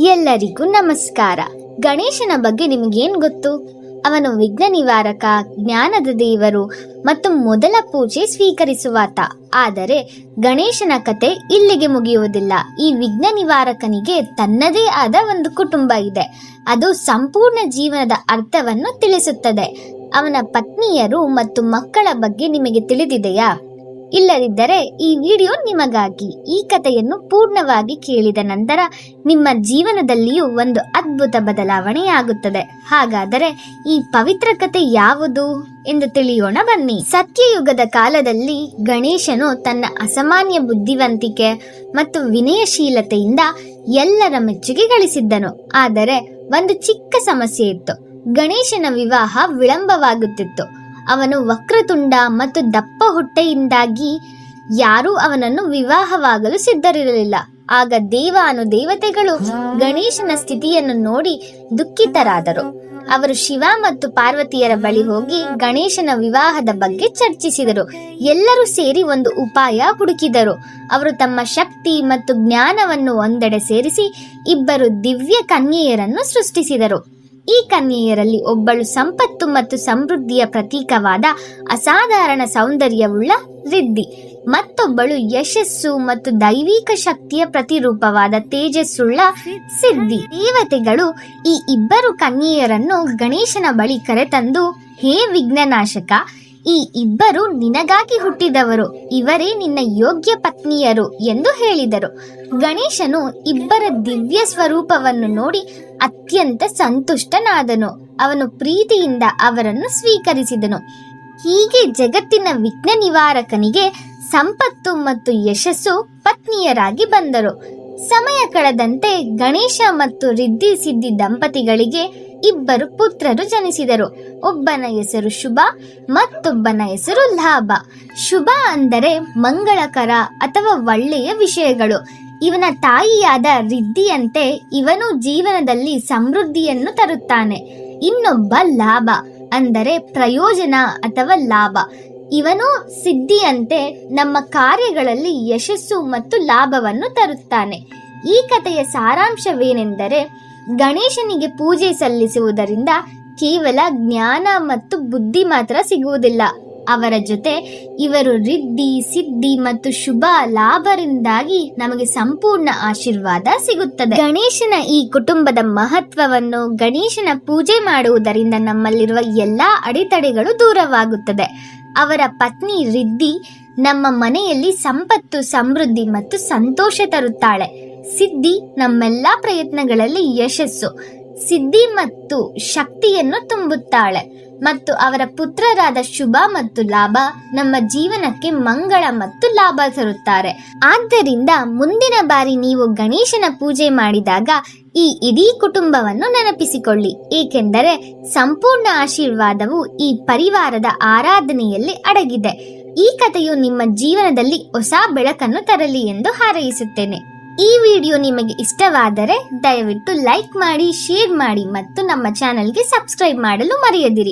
ಎಲ್ಲರಿಗೂ ನಮಸ್ಕಾರ. ಗಣೇಶನ ಬಗ್ಗೆ ನಿಮಗೇನು ಗೊತ್ತು? ಅವನು ವಿಘ್ನ ನಿವಾರಕ, ಜ್ಞಾನದ ದೇವರು ಮತ್ತು ಮೊದಲ ಪೂಜೆ ಸ್ವೀಕರಿಸುವಾತ. ಆದರೆ ಗಣೇಶನ ಕತೆ ಇಲ್ಲಿಗೆ ಮುಗಿಯುವುದಿಲ್ಲ. ಈ ವಿಘ್ನ ನಿವಾರಕನಿಗೆ ತನ್ನದೇ ಆದ ಒಂದು ಕುಟುಂಬ ಇದೆ. ಅದು ಸಂಪೂರ್ಣ ಜೀವನದ ಅರ್ಥವನ್ನು ತಿಳಿಸುತ್ತದೆ. ಅವನ ಪತ್ನಿಯರು ಮತ್ತು ಮಕ್ಕಳ ಬಗ್ಗೆ ನಿಮಗೆ ತಿಳಿದಿದೆಯಾ? ಇಲ್ಲದಿದ್ದರೆ ಈ ವಿಡಿಯೋ ನಿಮಗಾಗಿ. ಈ ಕಥೆಯನ್ನು ಪೂರ್ಣವಾಗಿ ಕೇಳಿದ ನಂತರ ನಿಮ್ಮ ಜೀವನದಲ್ಲಿಯೂ ಒಂದು ಅದ್ಭುತ ಬದಲಾವಣೆಯಾಗುತ್ತದೆ. ಹಾಗಾದರೆ ಈ ಪವಿತ್ರ ಕಥೆ ಯಾವುದು ಎಂದು ತಿಳಿಯೋಣ ಬನ್ನಿ. ಸತ್ಯಯುಗದ ಕಾಲದಲ್ಲಿ ಗಣೇಶನು ತನ್ನ ಅಸಾಮಾನ್ಯ ಬುದ್ಧಿವಂತಿಕೆ ಮತ್ತು ವಿನಯಶೀಲತೆಯಿಂದ ಎಲ್ಲರ ಮೆಚ್ಚುಗೆ ಗಳಿಸಿದ್ದನು. ಆದರೆ ಒಂದು ಚಿಕ್ಕ ಸಮಸ್ಯೆ ಇತ್ತು. ಗಣೇಶನ ವಿವಾಹ ವಿಳಂಬವಾಗುತ್ತಿತ್ತು. ಅವನು ವಕ್ರತುಂಡ ಮತ್ತು ದಪ್ಪ ಹೊಟ್ಟೆಯಿಂದಾಗಿ ಯಾರೂ ಅವನನ್ನು ವಿವಾಹವಾಗಲು ಸಿದ್ಧರಿರಲಿಲ್ಲ. ಆಗ ದೇವಾನುದೇವತೆಗಳು ಗಣೇಶನ ಸ್ಥಿತಿಯನ್ನು ನೋಡಿ ದುಃಖಿತರಾದರು. ಅವರು ಶಿವ ಮತ್ತು ಪಾರ್ವತಿಯರ ಬಳಿ ಹೋಗಿ ಗಣೇಶನ ವಿವಾಹದ ಬಗ್ಗೆ ಚರ್ಚಿಸಿದರು. ಎಲ್ಲರೂ ಸೇರಿ ಒಂದು ಉಪಾಯ ಹುಡುಕಿದರು. ಅವರು ತಮ್ಮ ಶಕ್ತಿ ಮತ್ತು ಜ್ಞಾನವನ್ನು ಒಂದೆಡೆ ಸೇರಿಸಿ ಇಬ್ಬರು ದಿವ್ಯ ಕನ್ಯೆಯರನ್ನು ಸೃಷ್ಟಿಸಿದರು. ಈ ಕನ್ಯೆಯರಲ್ಲಿ ಒಬ್ಬಳು ಸಂಪತ್ತು ಮತ್ತು ಸಮೃದ್ಧಿಯ ಪ್ರತೀಕವಾದ ಅಸಾಧಾರಣ ಸೌಂದರ್ಯವುಳ್ಳ ರಿದ್ದಿ, ಮತ್ತೊಬ್ಬಳು ಯಶಸ್ಸು ಮತ್ತು ದೈವಿಕ ಶಕ್ತಿಯ ಪ್ರತಿರೂಪವಾದ ತೇಜಸ್ಸುಳ್ಳ ಸಿದ್ಧಿ. ದೇವತೆಗಳು ಈ ಇಬ್ಬರು ಕನ್ಯೆಯರನ್ನು ಗಣೇಶನ ಬಳಿ ಕರೆತಂದು, ಹೇ ವಿಘ್ನನಾಶಕ, ಈ ಇಬ್ಬರು ನಿನಗಾಗಿ ಹುಟ್ಟಿದವರು, ಇವರೇ ನಿನ್ನ ಯೋಗ್ಯ ಪತ್ನಿಯರು ಎಂದು ಹೇಳಿದರು. ಗಣೇಶನು ಇಬ್ಬರ ದಿವ್ಯ ಸ್ವರೂಪವನ್ನು ನೋಡಿ ಅತ್ಯಂತ ಸಂತುಷ್ಟನಾದನು. ಅವನು ಪ್ರೀತಿಯಿಂದ ಅವರನ್ನು ಸ್ವೀಕರಿಸಿದನು. ಹೀಗೆ ಜಗತ್ತಿನ ವಿಘ್ನ ನಿವಾರಕನಿಗೆ ಸಂಪತ್ತು ಮತ್ತು ಯಶಸ್ಸು ಪತ್ನಿಯರಾಗಿ ಬಂದರು. ಸಮಯ ಕಳೆದಂತೆ ಗಣೇಶ ಮತ್ತು ರಿದ್ದಿ ಸಿದ್ಧಿ ದಂಪತಿಗಳಿಗೆ ಇಬ್ಬರು ಪುತ್ರರು ಜನಿಸಿದರು. ಒಬ್ಬನ ಹೆಸರು ಶುಭ, ಮತ್ತೊಬ್ಬನ ಹೆಸರು ಲಾಭ. ಶುಭ ಅಂದರೆ ಮಂಗಳಕರ ಅಥವಾ ಒಳ್ಳೆಯ ವಿಷಯಗಳು. ಇವನ ತಾಯಿಯಾದ ರಿದ್ದಿಯಂತೆ ಇವನು ಜೀವನದಲ್ಲಿ ಸಮೃದ್ಧಿಯನ್ನು ತರುತ್ತಾನೆ. ಇನ್ನೊಬ್ಬ ಲಾಭ ಅಂದರೆ ಪ್ರಯೋಜನ ಅಥವಾ ಲಾಭ. ಇವನು ಸಿದ್ಧಿಯಂತೆ ನಮ್ಮ ಕಾರ್ಯಗಳಲ್ಲಿ ಯಶಸ್ಸು ಮತ್ತು ಲಾಭವನ್ನು ತರುತ್ತಾನೆ. ಈ ಕಥೆಯ ಸಾರಾಂಶವೇನೆಂದರೆ, ಗಣೇಶನಿಗೆ ಪೂಜೆ ಸಲ್ಲಿಸುವುದರಿಂದ ಕೇವಲ ಜ್ಞಾನ ಮತ್ತು ಬುದ್ಧಿ ಮಾತ್ರ ಸಿಗುವುದಿಲ್ಲ. ಅವರ ಜೊತೆ ಇವರು ರಿದ್ದಿ, ಸಿದ್ಧಿ ಮತ್ತು ಶುಭ ಲಾಭರಿಂದಾಗಿ ನಮಗೆ ಸಂಪೂರ್ಣ ಆಶೀರ್ವಾದ ಸಿಗುತ್ತದೆ. ಗಣೇಶನ ಈ ಕುಟುಂಬದ ಮಹತ್ವವನ್ನು, ಗಣೇಶನ ಪೂಜೆ ಮಾಡುವುದರಿಂದ ನಮ್ಮಲ್ಲಿರುವ ಎಲ್ಲಾ ಅಡೆತಡೆಗಳು ದೂರವಾಗುತ್ತದೆ. ಅವರ ಪತ್ನಿ ರಿದ್ದಿ ನಮ್ಮ ಮನೆಯಲ್ಲಿ ಸಂಪತ್ತು, ಸಮೃದ್ಧಿ ಮತ್ತು ಸಂತೋಷ ತರುತ್ತಾಳೆ. ಸಿದ್ಧಿ ನಮ್ಮೆಲ್ಲ ಪ್ರಯತ್ನಗಳಲ್ಲಿ ಯಶಸ್ಸು, ಸಿದ್ಧಿ ಮತ್ತು ಶಕ್ತಿಯನ್ನು ತುಂಬುತ್ತಾಳೆ. ಮತ್ತು ಅವರ ಪುತ್ರರಾದ ಶುಭ ಮತ್ತು ಲಾಭ ನಮ್ಮ ಜೀವನಕ್ಕೆ ಮಂಗಳ ಮತ್ತು ಲಾಭ ತರುತ್ತಾರೆ. ಆದ್ದರಿಂದ ಮುಂದಿನ ಬಾರಿ ನೀವು ಗಣೇಶನ ಪೂಜೆ ಮಾಡಿದಾಗ ಈ ಇಡೀ ಕುಟುಂಬವನ್ನು ನೆನಪಿಸಿಕೊಳ್ಳಿ, ಏಕೆಂದರೆ ಸಂಪೂರ್ಣ ಆಶೀರ್ವಾದವು ಈ ಪರಿವಾರದ ಆರಾಧನೆಯಲ್ಲಿ ಅಡಗಿದೆ. ಈ ಕಥೆಯು ನಿಮ್ಮ ಜೀವನದಲ್ಲಿ ಹೊಸ ಬೆಳಕನ್ನು ತರಲಿ ಎಂದು ಹಾರೈಸುತ್ತೇನೆ. ಈ ವಿಡಿಯೋ ನಿಮಗೆ ಇಷ್ಟವಾದರೆ ದಯವಿಟ್ಟು ಲೈಕ್ ಮಾಡಿ, ಶೇರ್ ಮಾಡಿ ಮತ್ತು ನಮ್ಮ ಚಾನೆಲ್ಗೆ ಸಬ್ಸ್ಕ್ರೈಬ್ ಮಾಡಲು ಮರೆಯದಿರಿ.